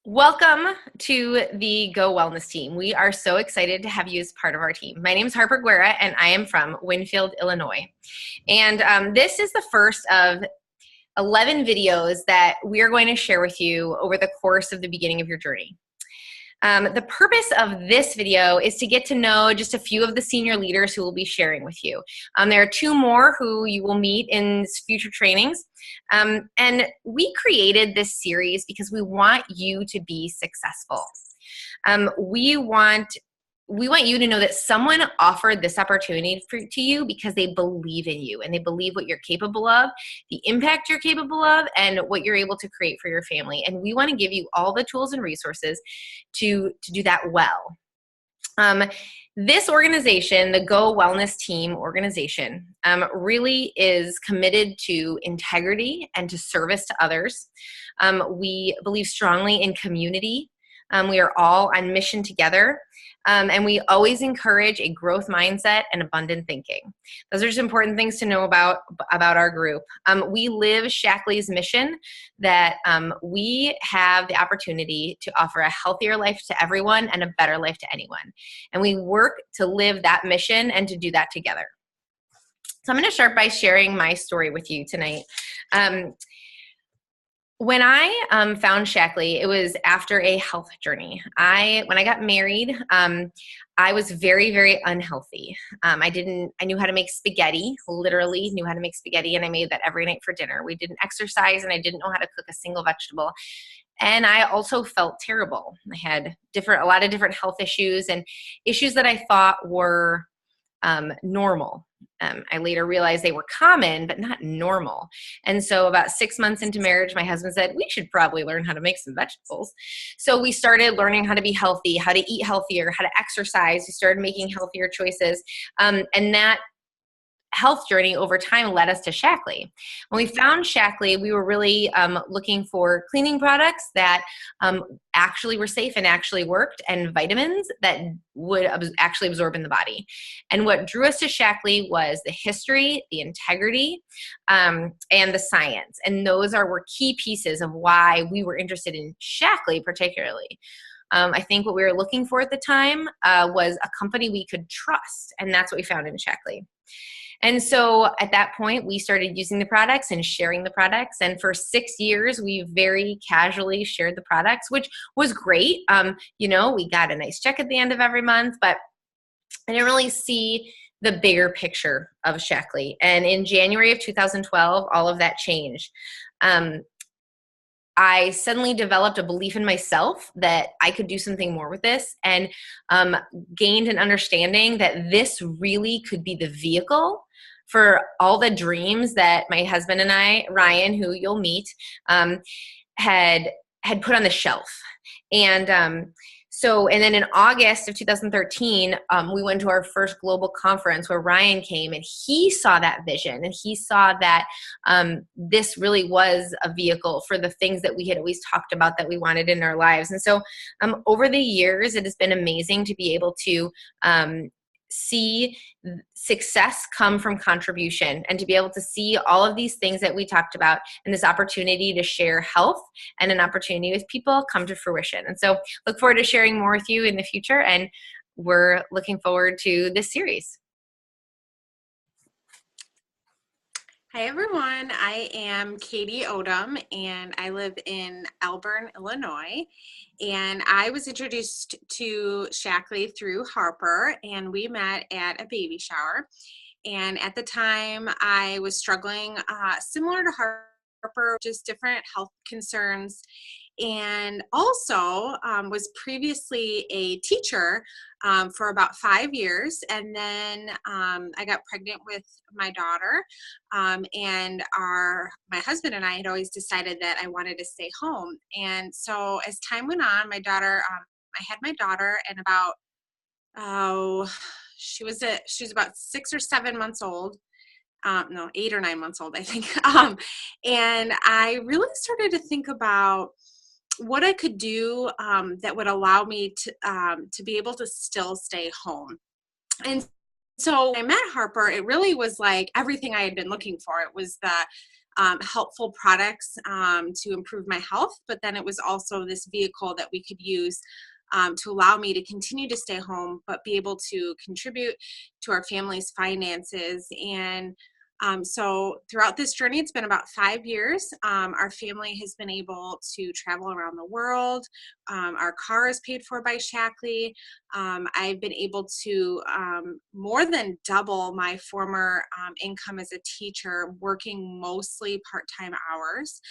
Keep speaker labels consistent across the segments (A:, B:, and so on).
A: Welcome to the Go Wellness team. We are so excited to have you as part of our team. My name is Harper Guerra, and I am from Winfield, Illinois. And this is the first of 11 videos that we are going to share with you over the course of the beginning of your journey. The purpose of this video is to get to know just a few of the senior leaders who will be sharing with you. There are two more who you will meet in future trainings. And we created this series because we want you to be successful. We want you to know that someone offered this opportunity to you because they believe in you and they believe what you're capable of, the impact you're capable of, and what you're able to create for your family. And we want to give you all the tools and resources to do that well. This organization, the Go Wellness Team organization, really is committed to integrity and to service to others. We believe strongly in community. We are all on mission together. And we always encourage a growth mindset and abundant thinking. Those are just important things to know about our group. We live Shaklee's mission that we have the opportunity to offer a healthier life to everyone and a better life to anyone. And we work to live that mission and to do that together. So I'm going to start by sharing my story with you tonight. When I found Shaklee, it was after a health journey. When I got married, I was very, very unhealthy. I knew how to make spaghetti, literally knew how to make spaghetti, and I made that every night for dinner. We didn't exercise, and I didn't know how to cook a single vegetable. And I also felt terrible. I had a lot of different health issues and issues that I thought were normal. I later realized they were common, but not normal. And so about 6 months into marriage, my husband said, we should probably learn how to make some vegetables. So we started learning how to be healthy, how to eat healthier, how to exercise. We started making healthier choices. And that health journey over time led us to Shaklee. When we found Shaklee, we were really looking for cleaning products that actually were safe and actually worked, and vitamins that would actually absorb in the body. And what drew us to Shaklee was the history, the integrity, and the science. And those were key pieces of why we were interested in Shaklee particularly. I think what we were looking for at the time was a company we could trust, and that's what we found in Shaklee. And so at that point, we started using the products and sharing the products. And for 6 years, we very casually shared the products, which was great. We got a nice check at the end of every month, but I didn't really see the bigger picture of Shaklee. And in January of 2012, all of that changed. I suddenly developed a belief in myself that I could do something more with this, and gained an understanding that this really could be the vehicle for all the dreams that my husband and I, Ryan, who you'll meet, had put on the shelf. And then in August of 2013, we went to our first global conference where Ryan came, and he saw that vision, and he saw that this really was a vehicle for the things that we had always talked about that we wanted in our lives. And so over the years, it has been amazing to be able to see success come from contribution, and to be able to see all of these things that we talked about, and this opportunity to share health and an opportunity with people come to fruition. And so look forward to sharing more with you in the future, and we're looking forward to this series.
B: Hi everyone, I am Katie Odom, and I live in Elburn, Illinois. And I was introduced to Shaklee through Harper, and we met at a baby shower. And at the time, I was struggling similar to Harper, just different health concerns, and also was previously a teacher for about 5 years. And then I got pregnant with my daughter, and my husband and I had always decided that I wanted to stay home. And so as time went on, I had my daughter, and she was about 6 or 7 months old. No, 8 or 9 months old, I think. And I really started to think about what I could do that would allow me to be able to still stay home. And so when I met Harper, it really was like everything I had been looking for. It was the helpful products to improve my health, but then it was also this vehicle that we could use to allow me to continue to stay home, but be able to contribute to our family's finances. And so throughout this journey, it's been about 5 years. Our family has been able to travel around the world. Our car is paid for by Shaklee. I've been able to more than double my former income as a teacher, working mostly part-time hours.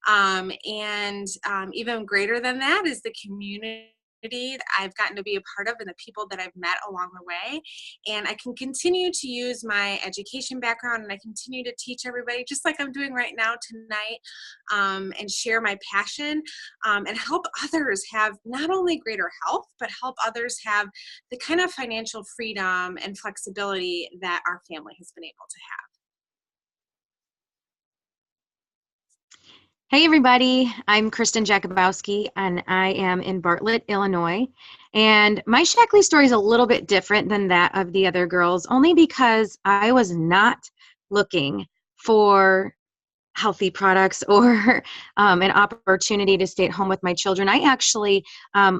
B: And even greater than that is the community that I've gotten to be a part of and the people that I've met along the way. And I can continue to use my education background, and I continue to teach everybody just like I'm doing right now tonight, and share my passion, and help others have not only greater health, but help others have the kind of financial freedom and flexibility that our family has been able to have.
C: Hey everybody, I'm Kristen Jakubowski and I am in Bartlett, Illinois. And my Shaklee story is a little bit different than that of the other girls, only because I was not looking for healthy products or an opportunity to stay at home with my children. I actually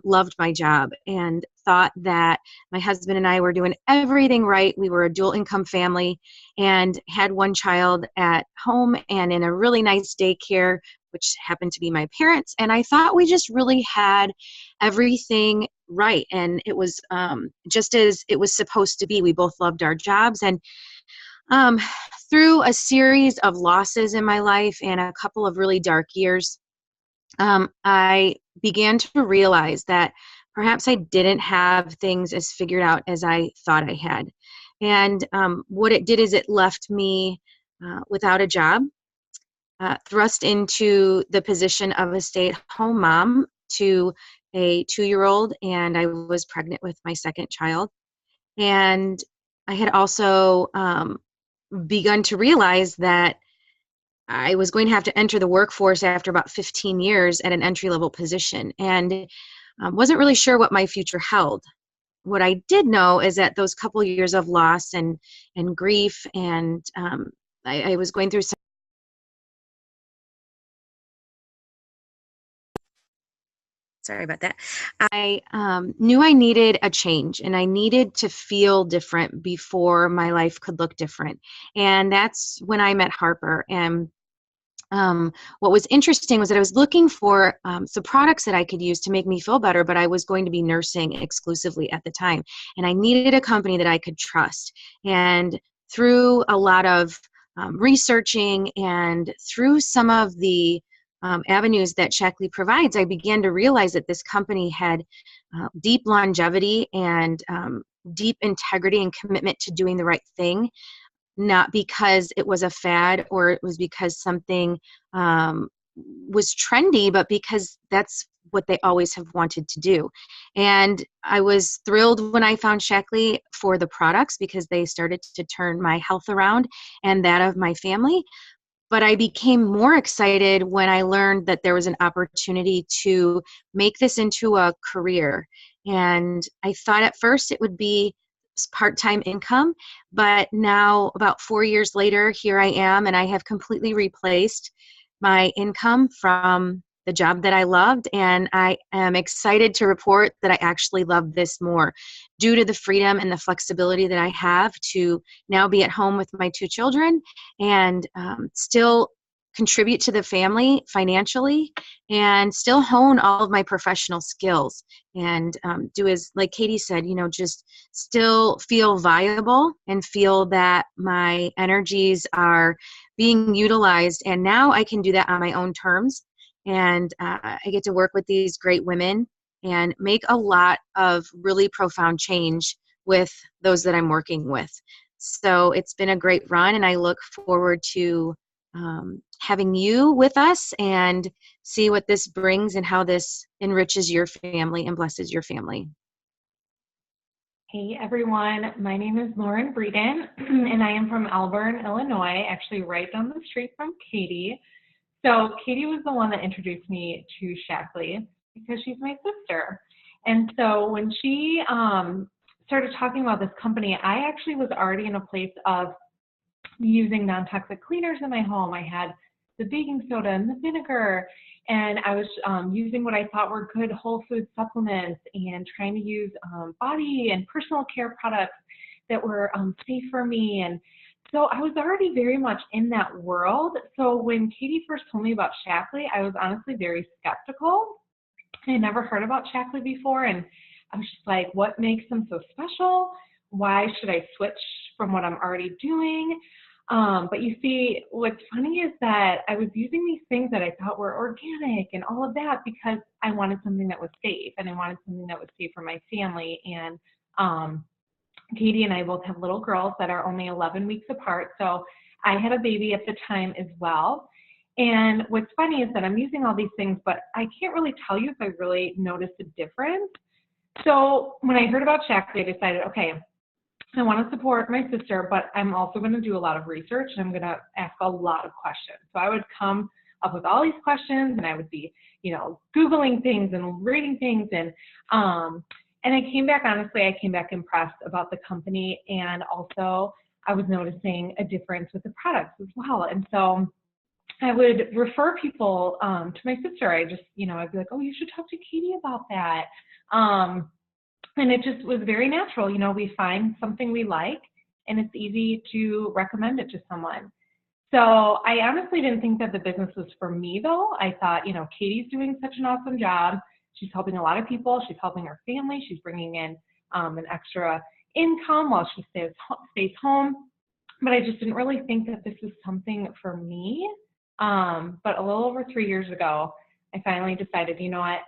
C: loved my job and thought that my husband and I were doing everything right. We were a dual income family and had one child at home and in a really nice daycare, which happened to be my parents. And I thought we just really had everything right. And it was just as it was supposed to be. We both loved our jobs. And um, through a series of losses in my life and a couple of really dark years, I began to realize that perhaps I didn't have things as figured out as I thought I had. And what it did is it left me without a job, thrust into the position of a stay-at-home mom to a 2-year-old, and I was pregnant with my second child. And I had also begun to realize that I was going to have to enter the workforce after about 15 years at an entry-level position, and wasn't really sure what my future held. What I did know is that those couple years of loss and grief, and I was going through some. Sorry about that. I knew I needed a change and I needed to feel different before my life could look different. And that's when I met Harper. And what was interesting was that I was looking for some products that I could use to make me feel better, but I was going to be nursing exclusively at the time. And I needed a company that I could trust. And through a lot of researching and through some of the avenues that Shaklee provides, I began to realize that this company had deep longevity and deep integrity and commitment to doing the right thing, not because it was a fad or it was because something was trendy, but because that's what they always have wanted to do. And I was thrilled when I found Shaklee for the products because they started to turn my health around and that of my family. But I became more excited when I learned that there was an opportunity to make this into a career. And I thought at first it would be part-time income, but now about 4 years later, here I am, and I have completely replaced my income from the job that I loved, and I am excited to report that I actually love this more due to the freedom and the flexibility that I have to now be at home with my 2 children and still contribute to the family financially and still hone all of my professional skills and do, as like Katie said, just still feel viable and feel that my energies are being utilized. And now I can do that on my own terms. And I get to work with these great women and make a lot of really profound change with those that I'm working with. So it's been a great run, and I look forward to having you with us and see what this brings and how this enriches your family and blesses your family.
D: Hey everyone, my name is Lauren Breeden, and I am from Elburn, Illinois, actually right down the street from Katie. So Katie was the one that introduced me to Shaklee because she's my sister. And so when she started talking about this company, I actually was already in a place of using non-toxic cleaners in my home. I had the baking soda and the vinegar. And I was using what I thought were good whole food supplements and trying to use body and personal care products that were safe for me. And so I was already very much in that world. So when Katie first told me about Shaklee, I was honestly very skeptical. I had never heard about Shaklee before, and I was just like, what makes them so special? Why should I switch from what I'm already doing? But you see, what's funny is that I was using these things that I thought were organic and all of that because I wanted something that was safe, and I wanted something that was safe for my family. And Katie and I both have little girls that are only 11 weeks apart, so I had a baby at the time as well. And what's funny is that I'm using all these things, but I can't really tell you if I really noticed a difference. So when I heard about Shaklee, I decided, okay, I want to support my sister, but I'm also going to do a lot of research, and I'm going to ask a lot of questions. So I would come up with all these questions, and I would be, Googling things and reading things. And I came back, honestly, I came back impressed about the company, and also I was noticing a difference with the products as well. And so I would refer people to my sister. I'd be like, oh, you should talk to Katie about that. And it just was very natural. We find something we like, and it's easy to recommend it to someone. So I honestly didn't think that the business was for me, though. I thought, Katie's doing such an awesome job. She's helping a lot of people. She's helping her family. She's bringing in an extra income while she stays home. But I just didn't really think that this was something for me. But a little over 3 years ago, I finally decided, you know what,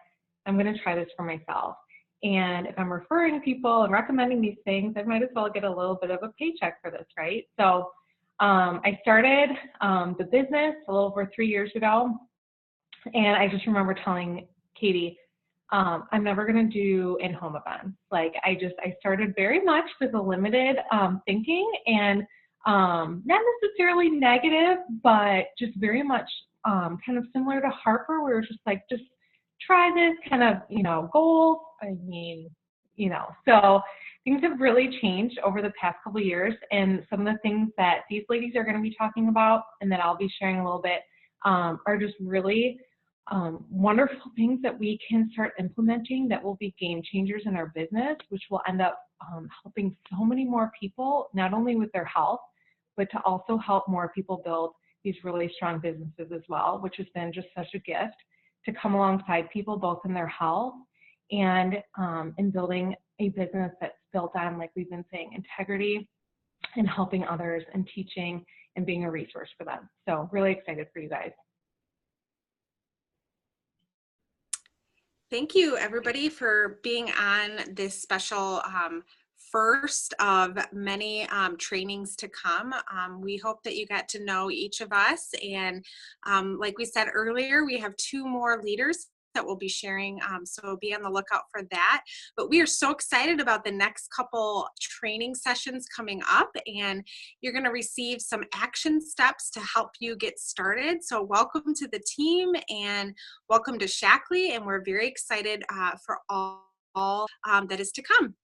D: I'm going to try this for myself. And if I'm referring people and recommending these things, I might as well get a little bit of a paycheck for this, right? So I started the business a little over 3 years ago. And I just remember telling Katie, I'm never going to do in-home events. Like I started very much with a limited thinking, and not necessarily negative, but just very much kind of similar to Harper. We were just like, just try this kind of, goals. So things have really changed over the past couple of years. And some of the things that these ladies are going to be talking about and that I'll be sharing a little bit are just really wonderful things that we can start implementing that will be game changers in our business, which will end up helping so many more people, not only with their health, but to also help more people build these really strong businesses as well, which has been just such a gift to come alongside people both in their health and in building a business that's built on, like we've been saying, integrity and helping others and teaching and being a resource for them. So really excited for you guys.
B: Thank you, everybody, for being on this special first of many trainings to come. We hope that you got to know each of us. And like we said earlier, we have 2 more leaders that we'll be sharing, so be on the lookout for that. But we are so excited about the next couple training sessions coming up, and you're going to receive some action steps to help you get started. So welcome to the team, and welcome to Shaklee, and we're very excited for all that is to come.